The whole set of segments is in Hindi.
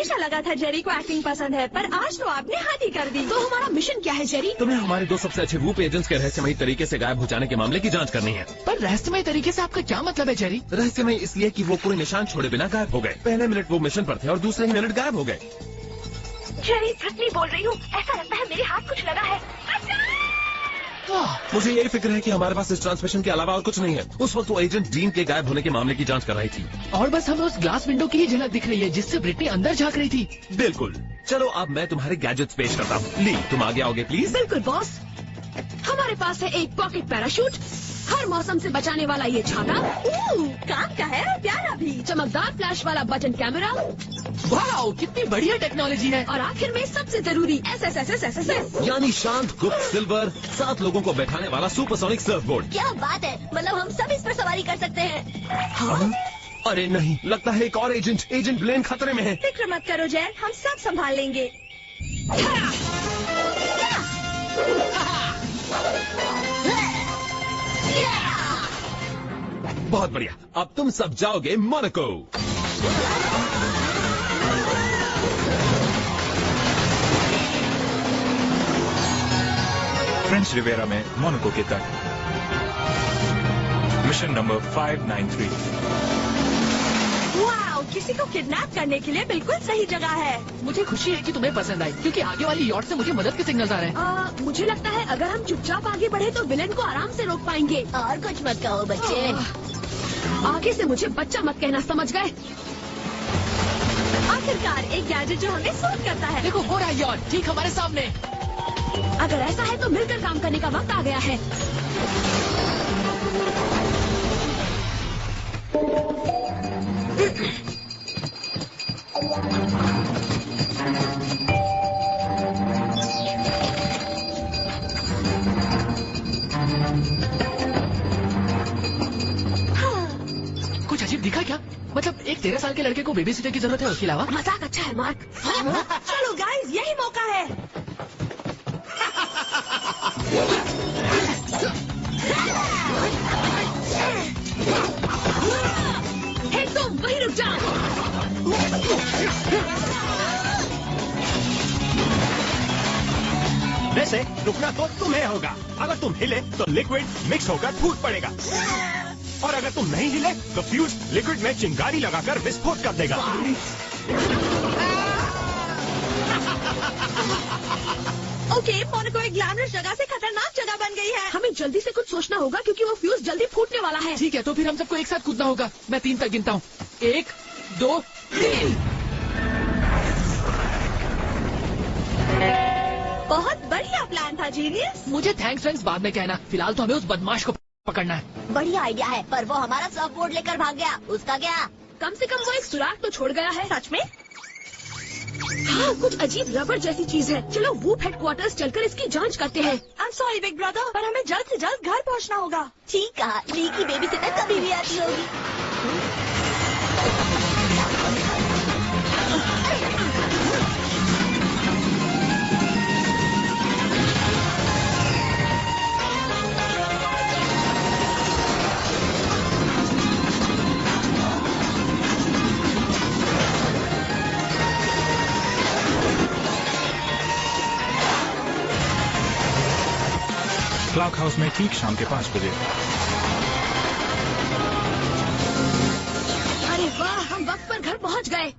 हमेशा लगा था जेरी को एक्टिंग पसंद है, पर आज तो आपने हद ही कर दी। तो हमारा मिशन क्या है जेरी? तुम्हें हमारे 2 सबसे अच्छे रूप एजेंट्स के रहस्यमयी तरीके से गायब हो जाने के मामले की जांच करनी है। पर रहस्यमय तरीके से आपका क्या मतलब है जेरी? रहस्यमय इसलिए कि वो कोई निशान छोड़े बिना गायब हो गए। पहले मिनट वो मिशन पर थे और दूसरे ही मिनट गायब हो गए। जेरी सच नहीं बोल रही हूँ, ऐसा लगता है मेरे हाथ कुछ लगा है। मुझे यही फिक्र है कि हमारे पास इस ट्रांसमिशन के अलावा और कुछ नहीं है। उस वक्त वो एजेंट डीन के गायब होने के मामले की जांच कर रही थी और बस हमें उस ग्लास विंडो की ही झलक दिख रही है जिससे ब्रिटनी अंदर झांक रही थी। बिल्कुल। चलो अब मैं तुम्हारे गैजेट्स पेश करता हूँ। ली, तुम आगे आओगे प्लीज। बिल्कुल बॉस। हमारे पास है एक पॉकेट पैराशूट, हर मौसम से बचाने वाला ये छाता, काम का है, प्यारा भी। चमकदार फ्लैश वाला बटन कैमरा। वाह, कितनी बढ़िया टेक्नोलॉजी है। और आखिर में सबसे जरूरी SSS यानी शांत गुप्त सिल्वर 7 लोगों को बैठाने वाला सुपरसोनिक सर्फ बोर्ड। क्या बात है, मतलब हम सब इस पर सवारी कर सकते हैं। हाँ? अरे नहीं, लगता है एक और एजेंट ब्लेन खतरे में है। फिक्र मत करो जैन, हम सब संभाल लेंगे। बहुत बढ़िया, अब तुम सब जाओगे मोनाको। फ्रेंच रिवेरा में मोनाको के तट। Mission number 593। वाओ, किसी को किडनैप करने के लिए बिल्कुल सही जगह है। मुझे खुशी है कि तुम्हें पसंद आई, क्योंकि आगे वाली यॉट से मुझे मदद के सिग्नल्स आ रहे हैं। मुझे लगता है अगर हम चुपचाप आगे बढ़े तो विलेन को आराम से रोक पाएंगे। और कुछ मत कहो बच्चे। आगे से मुझे बच्चा मत कहना, समझ गए? आखिरकार एक गैजेट जो हमें सूट करता है। देखो वो रहा यॉट, ठीक हमारे सामने। अगर ऐसा है तो मिलकर काम करने का वक्त आ गया है। कुछ अजीब दिखा क्या? मतलब एक 13 साल के लड़के को बेबी सिटर की जरूरत है, उसके अलावा? मजाक अच्छा है मार्क। चलो गाइस, यही मौका है। हे तुम वहीं रुक जाओ। वैसे रुकना तो तुम्हें होगा। अगर तुम हिले तो लिक्विड मिक्स होकर फूट पड़ेगा, और अगर तुम नहीं हिले तो फ्यूज लिक्विड में चिंगारी लगाकर विस्फोट कर देगा। ओके, मोनाको एक ग्लैमरस जगह से खतरनाक जगह बन गई है। हमें जल्दी से कुछ सोचना होगा क्योंकि वो फ्यूज जल्दी फूटने वाला है। ठीक है, तो फिर हम सबको एक साथ कूदना होगा। मैं 3 तक गिनता हूँ। 1, 2, 3। बहुत बढ़िया प्लान था जीनियस। मुझे थैंक्स बाद में कहना, फिलहाल तो हमें उस बदमाश को पकड़ना है। बढ़िया आइडिया है, पर वो हमारा सर्फ बोर्ड लेकर भाग गया। उसका क्या? कम से कम वो एक सुराग तो छोड़ गया है। सच में? हाँ, कुछ अजीब रबर जैसी चीज है। चलो वूप हेडक्वार्टर्स चलकर इसकी जांच करते हैं। I am sorry big brother, पर हमें जल्द से जल्द घर पहुंचना होगा। ठीक कहा, ली की बेबी सिटर कभी भी आती होगी। क्लॉक हाउस में ठीक शाम के 5 बजे। अरे वाह, हम वक्त पर घर पहुंच गए।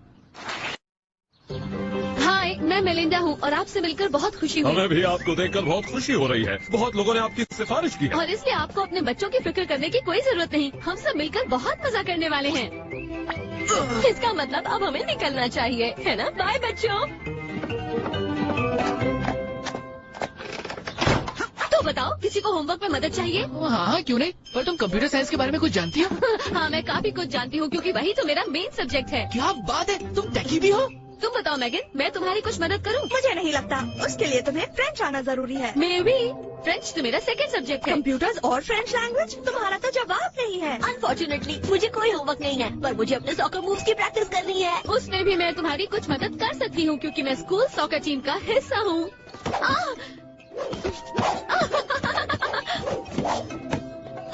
हाय, मैं मेलिंडा हूँ और आपसे मिलकर बहुत खुशी हुई। हमें भी आपको देखकर बहुत खुशी हो रही है। बहुत लोगों ने आपकी सिफारिश की है। और इसलिए आपको अपने बच्चों की फिक्र करने की कोई जरूरत नहीं। हम सब मिलकर बहुत मजा करने वाले हैं। इसका मतलब अब हमें निकलना चाहिए, है ना? बाय बच्चों। तो बताओ, किसी को होमवर्क में मदद चाहिए? हाँ, क्यों नहीं? पर तुम कंप्यूटर साइंस के बारे में कुछ जानती हो? हाँ, मैं काफी कुछ जानती हूँ क्योंकि वही तो मेरा मेन सब्जेक्ट है। क्या बात है, तुम टेकी भी हो? तुम बताओ मैगन, मैं तुम्हारी कुछ मदद करूँ? मुझे नहीं लगता, उसके लिए तुम्हें फ्रेंच आना जरूरी है। मे भी। फ्रेंच तो मेरा सेकंड सब्जेक्ट है। कंप्यूटर्स और फ्रेंच लैंग्वेज, तुम्हारा तो जवाब नहीं है। अनफॉर्चुनेटली मुझे कोई होमवर्क नहीं है, पर मुझे अपने सॉकर मूव्स की प्रैक्टिस करनी है। उसमें भी मैं तुम्हारी कुछ मदद कर सकती हूँ क्योंकि मैं स्कूल सॉकर टीम का हिस्सा हूँ।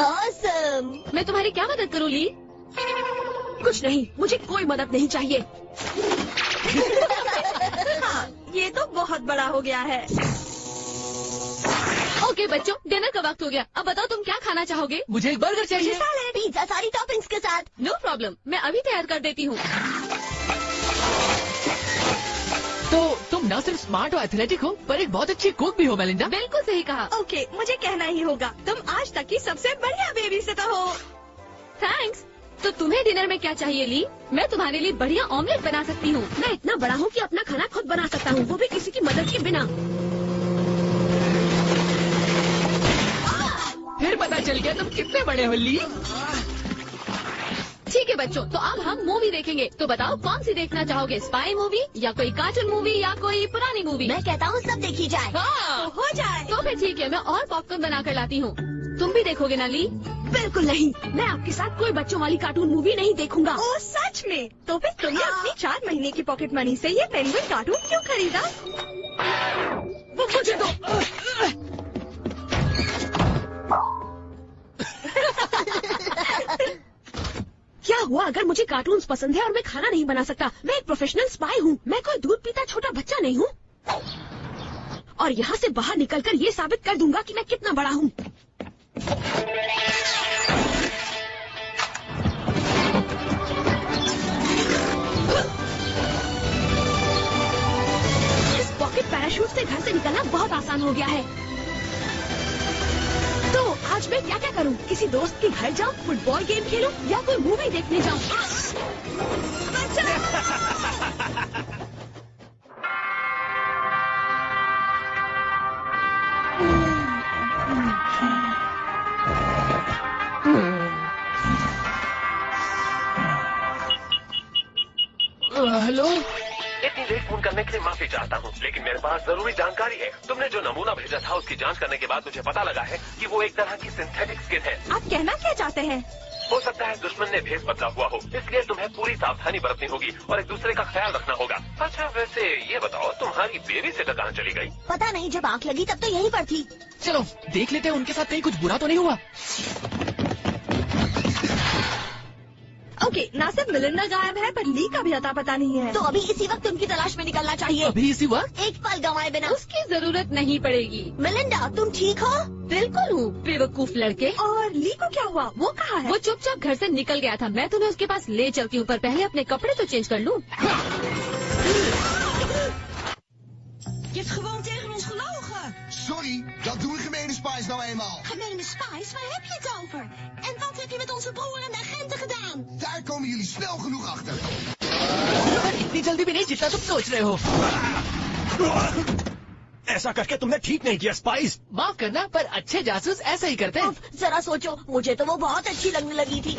Awesome! मैं तुम्हारी क्या मदद करूँ ली? कुछ नहीं, मुझे कोई मदद नहीं चाहिए। ये तो बहुत बड़ा हो गया है। ओके बच्चों, डिनर का वक्त हो गया। अब बताओ तुम क्या खाना चाहोगे? मुझे एक बर्गर चाहिए। सैलेड, पिज्जा सारी टॉपिंग्स के साथ। नो प्रॉब्लम, मैं अभी तैयार कर देती हूँ। तो तुम न सिर्फ स्मार्ट और एथलेटिक हो, पर एक बहुत अच्छी कुक भी हो मेलिंडा। बिल्कुल सही कहा। ओके, मुझे कहना ही होगा, तुम आज तक की सबसे बढ़िया बेबी सिटर हो। थैंक्स। तो तुम्हें डिनर में क्या चाहिए ली? मैं तुम्हारे लिए बढ़िया ऑमलेट बना सकती हूँ। मैं इतना बड़ा हूँ कि अपना खाना खुद बना सकता हूँ, वो भी किसी की मदद के बिना। फिर पता चल गया तुम कितने बड़े हो ली। ठीक है बच्चों, तो अब हम मूवी देखेंगे। तो बताओ कौन सी देखना चाहोगे, स्पाई मूवी या कोई कार्टून मूवी या कोई पुरानी मूवी? मैं कहता हूँ सब देखी जाए। हाँ। तो हो जाए। तो फिर ठीक है, मैं और पॉपकॉर्न बना कर लाती हूँ। तुम भी देखोगे ना ली? बिल्कुल नहीं। मैं आपके साथ कोई बच्चों वाली कार्टून मूवी नहीं देखूंगा। ओ सच में? तो फिर तुमने अपनी 4 महीने की पॉकेट मनी से ये पेंगुइन कार्टून क्यों खरीदा? मुझे दो। क्या हुआ अगर मुझे कार्टून्स पसंद है और मैं खाना नहीं बना सकता? मैं एक प्रोफेशनल स्पाई हूँ, मैं कोई दूध पीता छोटा बच्चा नहीं हूँ। और यहाँ से बाहर निकलकर ये साबित कर दूंगा कि मैं कितना बड़ा हूँ। इस पॉकेट पैराशूट से घर से निकलना बहुत आसान हो गया है। तो आज मैं क्या क्या करूं? किसी दोस्त के घर जाऊं, फुटबॉल गेम खेलूं या कोई मूवी देखने जाऊं? हेलो। इतनी लेट फोन करने के लिए माफी चाहता हूँ, लेकिन मेरे पास जरूरी जानकारी है। तुमने जो नमूना भेजा था उसकी जांच करने के बाद मुझे पता लगा है कि वो एक तरह की सिंथेटिक स्किन है। आप कहना क्या चाहते हैं? हो सकता है दुश्मन ने भेस बदला हुआ हो, इसलिए तुम्हें पूरी सावधानी बरतनी होगी और एक दूसरे का ख्याल रखना होगा। अच्छा वैसे ये बताओ, तुम्हारी बेबी सिटर कहाँ चली गई? पता नहीं, जब आंख लगी तब तो यहीं पर थी। चलो देख लेते हैं उनके साथ कहीं कुछ बुरा तो नहीं हुआ। ओके, ना सिर्फ मिलिंडा गायब है पर ली का भी अता पता नहीं है। तो अभी इसी वक्त उनकी तलाश में निकलना चाहिए। अभी इसी वक्त? एक पल गंवाए बिना। उसकी जरूरत नहीं पड़ेगी। मिलिंडा तुम ठीक हो? बिल्कुल हूँ, बेवकूफ लड़के। और ली को क्या हुआ? वो कहाँ है? वो चुपचाप घर से निकल गया था। मैं तुम्हें उसके पास ले चलती हूँ, पर पहले अपने कपड़े तो चेंज कर लूँ। Je hebt gewoon tegen ons gelogen. Sorry, dat doen gemene spies nou eenmaal. Gemene spies, waar heb je het over? En wat heb je met onze broer en de agenten gedaan? Daar komen jullie snel genoeg achter. इतनी जल्दी भी नहीं जितना तुम सोच रहे हो। ऐसा करके तुमने ठीक नहीं किया स्पाइस। माफ करना, पर अच्छे जासूस ऐसा ही करते हैं। जरा सोचो, मुझे तो वो बहुत अच्छी लगने लगी थी।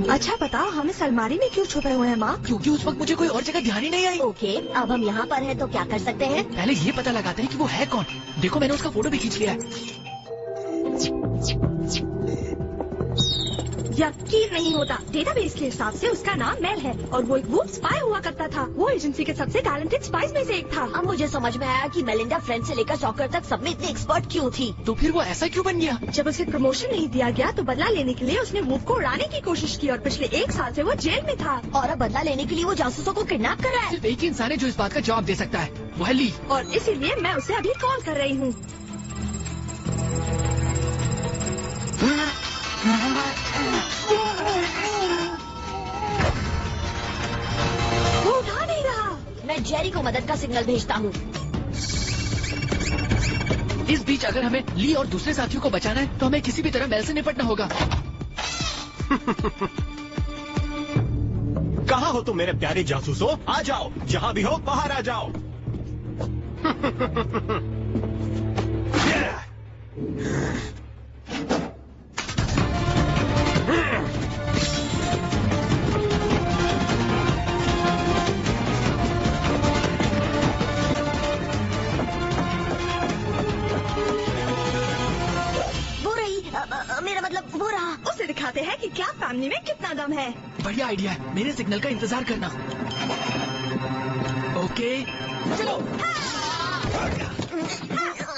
अच्छा बताओ, हम इस अलमारी में क्यों छुपे हुए हैं माँ? क्योंकि उस वक्त मुझे कोई और जगह ध्यान ही नहीं आई। ओके, अब हम यहाँ पर हैं तो क्या कर सकते हैं? पहले ये पता लगाते हैं कि वो है कौन। देखो मैंने उसका फोटो भी खींच लिया है। यकीन नहीं होता, डेटाबेस के हिसाब से उसका नाम मेल है और वो एक वुड स्पाई हुआ करता था। वो एजेंसी के सबसे टैलेंटेड स्पाइस में से एक था। अब मुझे समझ में आया कि मेलिंडा फ्रेंड से लेकर सॉकर तक सब में इतनी एक्सपर्ट क्यों थी। तो फिर वो ऐसा क्यों बन गया? जब उसे प्रमोशन नहीं दिया गया तो बदला लेने के लिए उसने मूव को उड़ाने की कोशिश की और पिछले 1 साल से वो जेल में था। और अब बदला लेने के लिए वो जासूसों को किडनैप कर रहा है। सिर्फ एक ही इंसान है जो इस बात का जवाब दे सकता है, वो है ली। और इसीलिए मैं उसे अभी कॉल कर रही हूँ। वो उठा नहीं रहा। मैं जेरी को मदद का सिग्नल भेजता हूँ। इस बीच अगर हमें ली और दूसरे साथियों को बचाना है तो हमें किसी भी तरह मेल से निपटना होगा। कहाँ हो तुम मेरे प्यारे जासूसों? आ जाओ, जहाँ भी हो बाहर आ जाओ। मेरा मतलब वो रहा। उसे दिखाते हैं कि क्या फैमिली में कितना दम है। बढ़िया आइडिया है, मेरे सिग्नल का इंतजार करना। ओके चलो।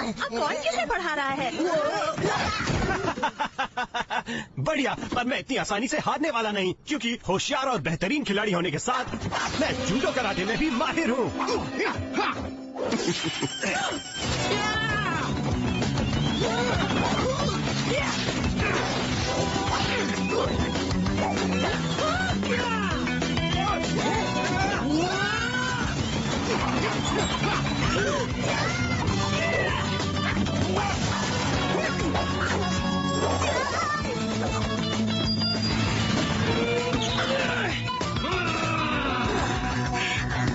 अब कौन किसे पढ़ा रहा है? बढ़िया, पर मैं इतनी आसानी से हारने वाला नहीं, क्योंकि होशियार और बेहतरीन खिलाड़ी होने के साथ मैं जूडो कराटे में भी माहिर हूँ।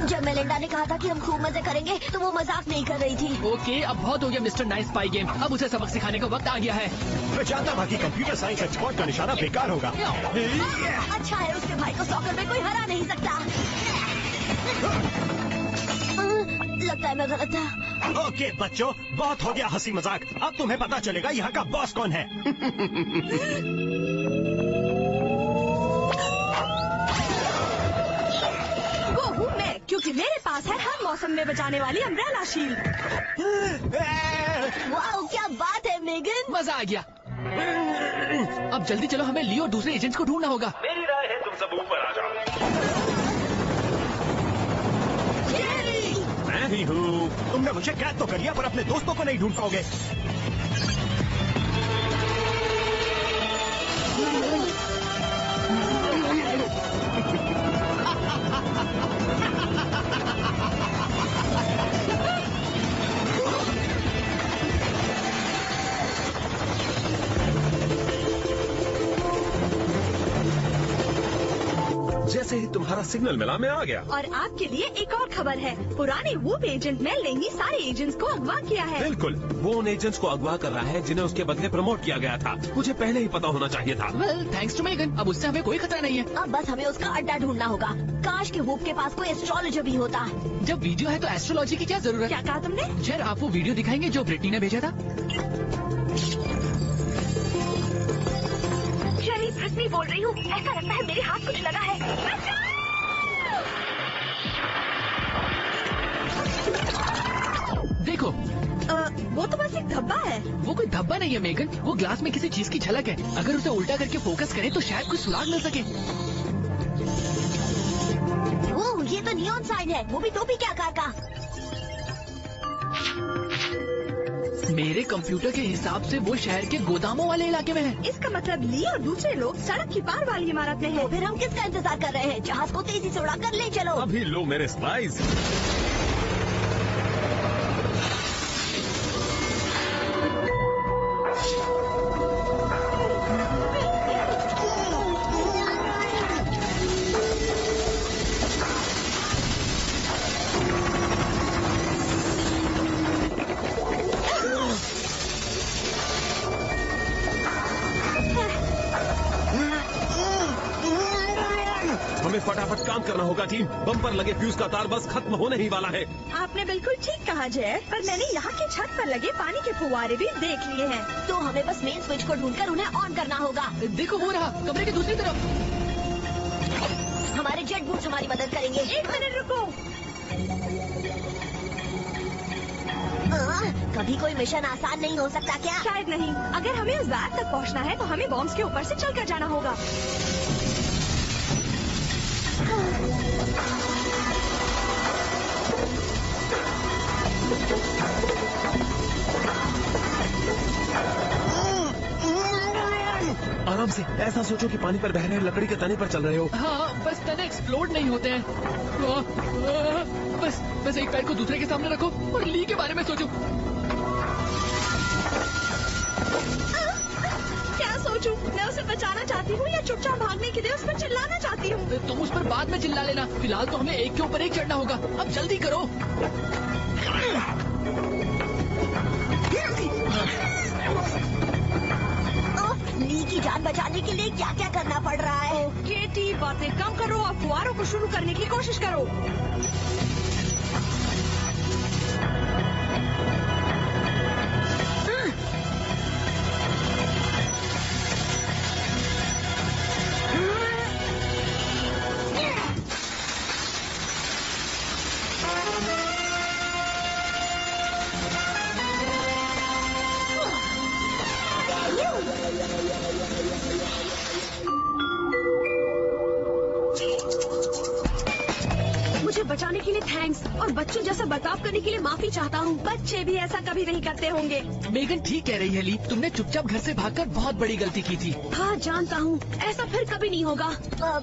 जब मेलिंडा ने कहा था कि हम खूब मजे करेंगे तो वो मजाक नहीं कर रही थी। ओके, अब बहुत हो गया मिस्टर नाइस स्पाई गेम। अब उसे सबक सिखाने का वक्त आ गया है। मैं जानता था कि कंप्यूटर साइंस एक्सपर्ट का निशाना बेकार होगा। अच्छा है, उसके भाई को सॉकर में कोई हरा नहीं सकता। लगता है मैं गलत था। ओके बच्चों, बहुत हो गया हंसी मजाक। अब तुम्हें पता चलेगा यहाँ का बॉस कौन है। वो हूँ मैं, क्योंकि मेरे पास है हर मौसम में बचाने वाली अम्ब्रेला शील्ड। वाओ, क्या बात है मेगन। मजा आ गया। अब जल्दी चलो, हमें लियो और दूसरे एजेंट्स को ढूंढना होगा। मेरी राय है तुम सब ऊपर आ जाओ। मैं ही हूँ। तुमने मुझे कैद तो कर लिया, पर अपने दोस्तों को नहीं ढूंढ पाओगे। जैसे ही तुम्हारा सिग्नल मिला मैं आ गया। और आपके लिए एक और खबर है। पुराने वूप एजेंट मेल ने ही सारे एजेंट्स को अगवा किया है। बिल्कुल, वो उन एजेंट्स को अगवा कर रहा है जिन्हें उसके बदले प्रमोट किया गया था। मुझे पहले ही पता होना चाहिए था। वेल, थैंक्स टू मेगन, अब उससे हमें कोई खतरा नहीं है। अब बस हमें उसका अड्डा ढूंढना होगा। काश के वूप के पास कोई एस्ट्रोलॉजर भी होता। जब वीडियो है तो एस्ट्रोलॉजी की क्या जरूरत? क्या कहा तुमने? खैर, आप वो वीडियो दिखाएंगे जो ब्रिटनी ने भेजा था? शरी, ब्रिटनी बोल रही हूँ। ऐसा लगता है मेरे हाथ कुछ लगा है। देखो, वो तो बस एक धब्बा है। वो कोई धब्बा नहीं है मेगन, वो ग्लास में किसी चीज की झलक है। अगर उसे उल्टा करके फोकस करें तो शायद कुछ सुराग मिल सके। ओह, ये तो नियॉन साइन है, वो भी टोपी के आकार का। मेरे कंप्यूटर के हिसाब से वो शहर के गोदामों वाले इलाके में है। इसका मतलब ली और दूसरे लोग सड़क की पार वाली इमारत में हैं। फिर हम किसका इंतजार कर रहे हैं? जहाज को तेजी से उड़ाकर ले चलो। अभी लो मेरे स्पाइस। हमें फटाफट काम करना होगा टीम। बम पर लगे फ्यूज का तार बस खत्म होने ही वाला है। आपने बिल्कुल ठीक कहा जय, पर मैंने यहाँ की छत पर लगे पानी के फुव्वारे भी देख लिए हैं। तो हमें बस मेन स्विच को ढूंढकर उन्हें ऑन करना होगा। देखो, वो रहा कमरे की दूसरी तरफ। हमारे जेट बूट्स हमारी मदद करेंगे। एक मिनट रुको। कभी कोई मिशन आसान नहीं हो सकता क्या? शायद नहीं। अगर हमें उस बैग तक पहुँचना है तो हमें बॉम्ब्स के ऊपर से चलकर जाना होगा। आराम से, ऐसा सोचो कि पानी पर बह रहे लकड़ी के तने पर चल रहे हो। हाँ, बस तने एक्सप्लोड नहीं होते हैं। बस एक पैर को दूसरे के सामने रखो और ली के बारे में सोचो। क्या सोचूं? मैं उसे बचाना चाहती हूँ या चुपचाप भागने के लिए उस पर चिल्लाना चाहती हूँ? तुम उस पर बाद में चिल्ला लेना। फिलहाल तो हमें एक के ऊपर एक चढ़ना होगा। अब जल्दी करो। ली की जान बचाने के लिए क्या क्या करना पड़ रहा है? केटी, बातें कम करो और फुहारों को शुरू करने की कोशिश करो। थैंक्स और बच्चों जैसा बर्ताव करने के लिए माफी चाहता हूँ। बच्चे भी ऐसा कभी नहीं करते होंगे। मेगन ठीक कह रही है ली, तुमने चुपचाप घर से भागकर बहुत बड़ी गलती की थी। हाँ जानता हूँ, ऐसा फिर कभी नहीं होगा।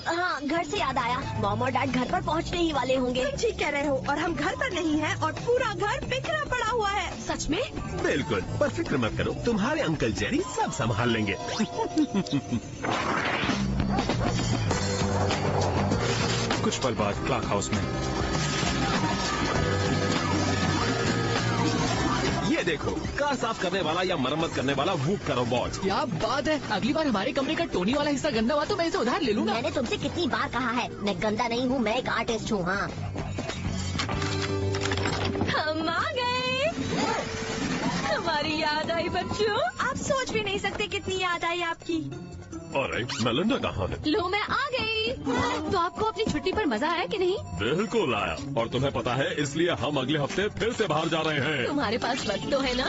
हाँ, घर से याद आया, मॉम और डैड घर पर पहुँचने ही वाले होंगे। तुम ठीक कह रहे हो और हम घर पर नहीं हैं और पूरा घर बिखरा पड़ा हुआ है। सच में? बिल्कुल, पर फिक्र मत करो, तुम्हारे अंकल जेरी सब संभाल लेंगे। कुछ पल बाद क्लॉक हाउस में। ये देखो, कार साफ करने वाला या मरम्मत करने वाला वूप का रोबोट। क्या बात है, अगली बार हमारे कमरे का टोनी वाला हिस्सा गंदा हुआ तो मैं इसे उधार ले लूंगा। मैंने तुमसे कितनी बार कहा है, मैं गंदा नहीं हूँ, मैं एक आर्टिस्ट हूँ। हाँ, हम आ गए। हमारी याद आई बच्चों, आप सोच भी नहीं सकते कितनी याद आई आपकी। अरे मेलिंडा कहाँ है? लो मैं आ गई। तो आपको अपनी छुट्टी पर मजा आया कि नहीं? बिल्कुल आया, और तुम्हें पता है इसलिए हम अगले हफ्ते फिर से बाहर जा रहे हैं। तुम्हारे पास वक्त तो है ना?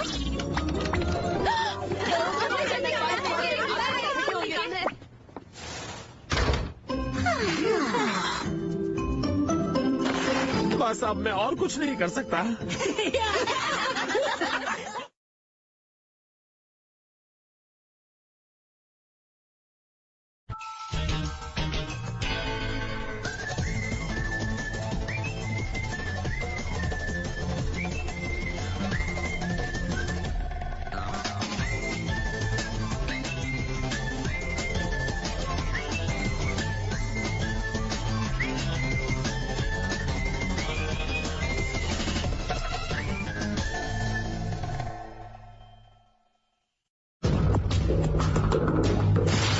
बस अब मैं और कुछ नहीं कर सकता।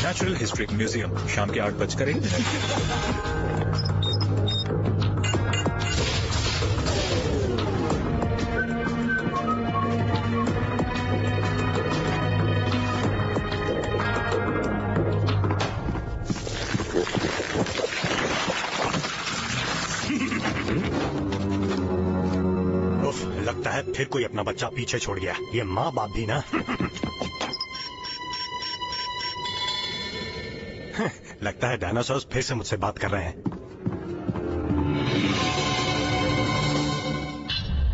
नेचुरल हिस्ट्री म्यूजियम शाम के 8:01। लगता है फिर कोई अपना बच्चा पीछे छोड़ गया। ये माँ बाप भी ना। लगता है डायनासोर फिर से मुझसे बात कर रहे हैं।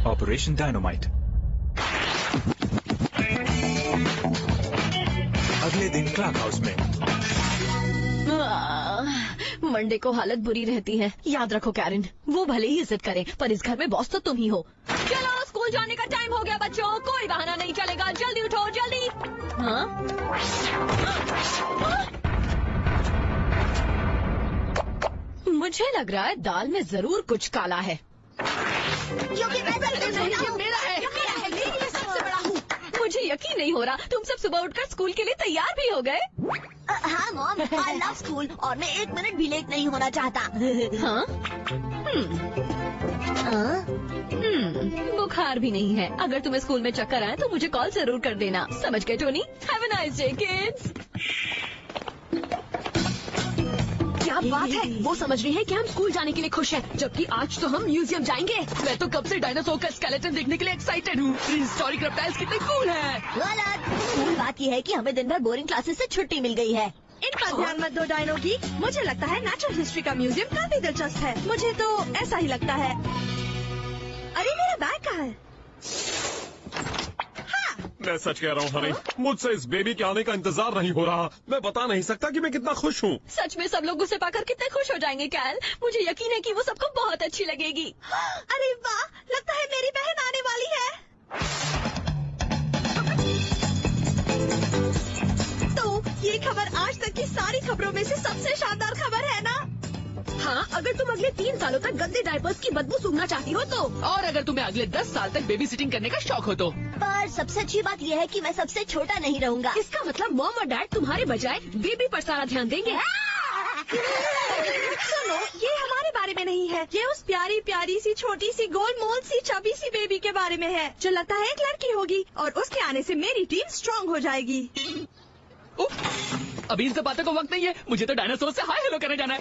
Operation dynamite. अगले दिन क्लॉक हाउस में। मंडे को हालत बुरी रहती है। याद रखो कैरन, वो भले ही इज्जत करे पर इस घर में बॉस तो तुम ही हो। चलो स्कूल जाने का टाइम हो गया बच्चों, कोई बहाना नहीं चलेगा, जल्दी उठो जल्दी। हाँ? मुझे लग रहा है दाल में जरूर कुछ काला है। क्योंकि मैं ये मेरा है। मैं सबसे बड़ा हूँ। मुझे यकीन नहीं हो रहा, तुम सब सुबह उठकर स्कूल के लिए तैयार भी हो गए। हाँ मॉम, आई लव स्कूल और मैं 1 मिनट भी लेट नहीं होना चाहता। हाँ? बुखार भी नहीं है। अगर तुम्हें स्कूल में चक्कर आए तो मुझे कॉल जरूर कर देना। समझ गए Tony? Have a nice day kids. क्या बात है, वो समझ रही है कि हम स्कूल जाने के लिए खुश हैं, जबकि आज तो हम म्यूजियम जाएंगे। मैं तो कब से डायनासोर का स्केलेटन देखने के लिए एक्साइटेड हूँ। प्रीहिस्टोरिक रेप्टाइल्स कितने कूल हैं। गलत। कूल बात यह है कि हमें दिन भर बोरिंग क्लासेस से छुट्टी मिल गई है। इन पर ध्यान मत दो डायनो की। मुझे लगता है नेचुरल हिस्ट्री का म्यूजियम काफी दिलचस्प है। मुझे तो ऐसा ही लगता है। अरे मेरा बैग कहाँ है? मैं सच कह रहा हूँ हनी, मुझसे इस बेबी के आने का इंतजार नहीं हो रहा। मैं बता नहीं सकता कि मैं कितना खुश हूँ। सच में सब लोग उसे पाकर कितने खुश हो जाएंगे कैल। मुझे यकीन है कि वो सबको बहुत अच्छी लगेगी। अरे वाह, लगता है मेरी बहन आने वाली है। तो ये खबर आज तक की सारी खबरों में से सबसे शानदार खबर है ना? हाँ, अगर तुम अगले 3 सालों तक गंदे डायपर्स की बदबू सूंघना चाहती हो तो। और अगर तुम्हें अगले 10 साल तक बेबी सिटिंग करने का शौक हो तो। पर सबसे अच्छी बात यह है कि मैं सबसे छोटा नहीं रहूंगा। इसका मतलब मॉम और डैड तुम्हारे बजाय बेबी पर सारा ध्यान देंगे। सुनो, ये हमारे बारे में नहीं है, ये उस प्यारी प्यारी सी छोटी सी गोलमोल सी चबी सी बेबी के बारे में है, जो लगता है एक लड़की होगी और उसके आने से मेरी टीम स्ट्रांग हो जाएगी। अभी इन सब बातों को वक्त नहीं है, मुझे तो डायनासोर से हाय हेलो करने जाना है।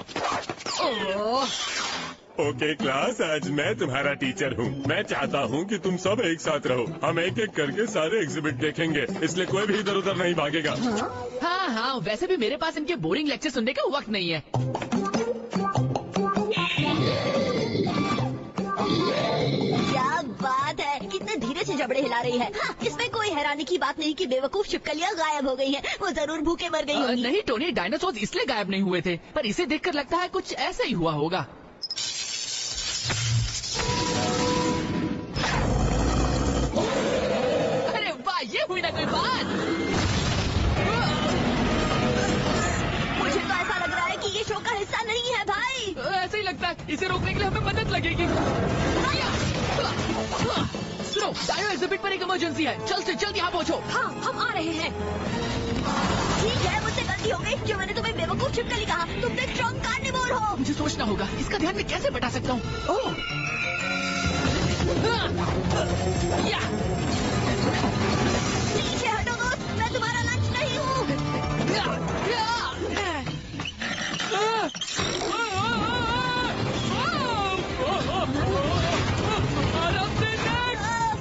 ओके क्लास, आज मैं तुम्हारा टीचर हूँ। मैं चाहता हूँ कि तुम सब एक साथ रहो। हम एक एक करके सारे एग्जिबिट देखेंगे, इसलिए कोई भी इधर उधर नहीं भागेगा। हाँ, वैसे भी मेरे पास इनके बोरिंग लेक्चर सुनने का वक्त नहीं है। जबड़े हिला रही है। हाँ, इसमें कोई हैरानी की बात नहीं कि बेवकूफ छिपकलियाँ गायब हो गई हैं। वो जरूर भूखे मर गई होंगी। नहीं टोनी, डायनासोर इसलिए गायब नहीं हुए थे, पर इसे देखकर लगता है कुछ ऐसा ही हुआ होगा। अरे वाह, ये हुई ना कोई बात। मुझे तो ऐसा लग रहा है कि ये शो का हिस्सा नहीं है भाई। ऐसा ही लगता है, इसे रोकने के लिए हमें मदद लगेगी। सुनो, डायनो एग्जिबिट पर एक इमरजेंसी है, जल्द से जल्द यहाँ पहुँचो। हाँ, हम आ रहे हैं। ठीक है, मुझसे गलती हो गई जो मैंने तुम्हें बेवकूफ छिपकली कहा। तुम तो एक स्ट्रॉन्ग कार्निवोर हो। मुझे सोचना होगा, इसका ध्यान मैं कैसे बटा सकता हूँ। ओह, पीछे हटो दोस्त, मैं तुम्हारा लंच नहीं हूँ।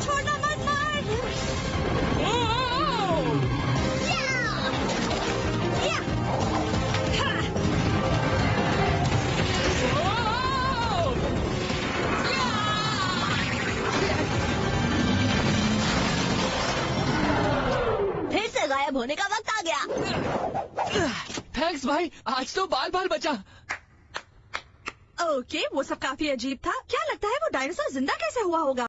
छोड़ना मत मार। फिर से गायब होने का वक्त आ गया। थैंक्स भाई, आज तो बाल बाल बचा। ओके, वो सब काफी अजीब था। क्या लगता है वो डायनासोर जिंदा कैसे हुआ होगा?